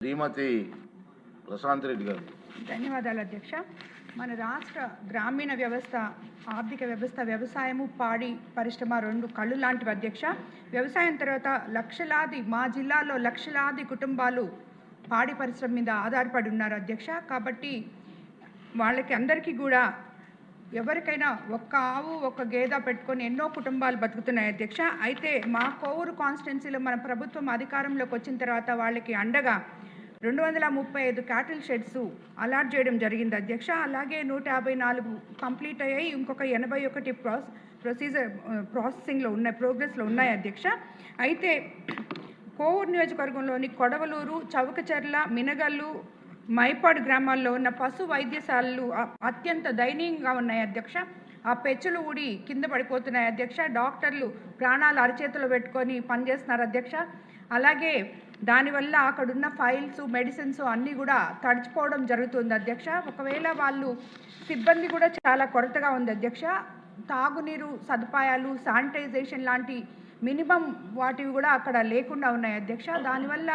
శ్రీమతి ప్రశాంత్ రెడ్డి గారు. ధన్యవాదాలు అధ్యక్ష. మన రాష్ట్ర గ్రామీణ వ్యవస్థ, ఆర్థిక వ్యవస్థ, వ్యవసాయము, పాడి పరిశ్రమ రెండు కళ్ళు లాంటివి అధ్యక్ష. వ్యవసాయం తర్వాత మా జిల్లాలో లక్షలాది కుటుంబాలు పాడి పరిశ్రమ మీద ఆధారపడి ఉన్నారు అధ్యక్ష. కాబట్టి వాళ్ళకి అందరికీ కూడా ఎవరికైనా ఒక్క ఆవు ఒక్క గేదె పెట్టుకొని ఎన్నో కుటుంబాలు బతుకుతున్నాయి అధ్యక్ష. అయితే మా కోవూరు కాన్స్టిట్యున్సీలో మన ప్రభుత్వం అధికారంలోకి వచ్చిన తర్వాత వాళ్ళకి అండగా 235 క్యాటిల్ షెడ్స్ అలాట్ చేయడం జరిగింది అధ్యక్ష. అలాగే 154 కంప్లీట్ అయ్యాయి, ఇంకొక 81 ప్రాసెసింగ్లో ఉన్నాయి, ప్రోగ్రెస్లో ఉన్నాయి అధ్యక్ష. అయితే కోవూరు నియోజకవర్గంలోని కొడవలూరు, చౌకచెర్ల, మినగల్లు, మైపాడు గ్రామాల్లో ఉన్న పశు వైద్యశాలలు అత్యంత దయనీయంగా ఉన్నాయి అధ్యక్ష. ఆ పెచ్చులు ఊడి కింద పడిపోతున్నాయి అధ్యక్ష. డాక్టర్లు ప్రాణాలు అరచేతులు పెట్టుకొని పనిచేస్తున్నారు అధ్యక్ష. అలాగే దానివల్ల అక్కడున్న ఫైల్స్, మెడిసిన్స్ అన్నీ కూడా తడిచిపోవడం జరుగుతుంది అధ్యక్ష. ఒకవేళ వాళ్ళు సిబ్బంది కూడా చాలా కొరతగా ఉంది అధ్యక్ష. తాగునీరు సదుపాయాలు, శానిటైజేషన్ లాంటి మినిమం వాటివి కూడా అక్కడ లేకుండా ఉన్నాయి అధ్యక్ష. దానివల్ల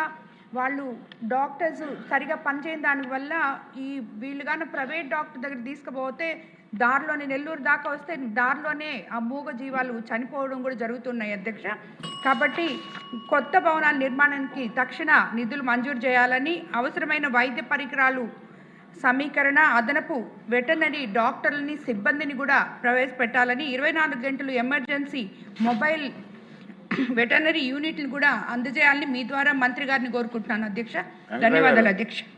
వాళ్ళు డాక్టర్స్ సరిగా పనిచేయని దానివల్ల వీళ్ళు కానీ ప్రైవేట్ డాక్టర్ దగ్గర తీసుకుపోతే దారిలోనే నెల్లూరు దాకా వస్తే దారిలోనే ఆ మూగ జీవాలు చనిపోవడం కూడా జరుగుతున్నాయి అధ్యక్ష. కాబట్టి కొత్త భవనాల నిర్మాణానికి తక్షణ నిధులు మంజూరు చేయాలని, అవసరమైన వైద్య పరికరాలు సమీకరణ, అదనపు వెటర్నరీ డాక్టర్లని, సిబ్బందిని కూడా ప్రవేశపెట్టాలని, 24 గంటలు ఎమర్జెన్సీ మొబైల్ వెటర్నరీ యూనిట్ని కూడా అందజేయాలని మీ ద్వారా మంత్రి గారిని కోరుకుంటున్నాను అధ్యక్ష. ధన్యవాదాలు అధ్యక్ష.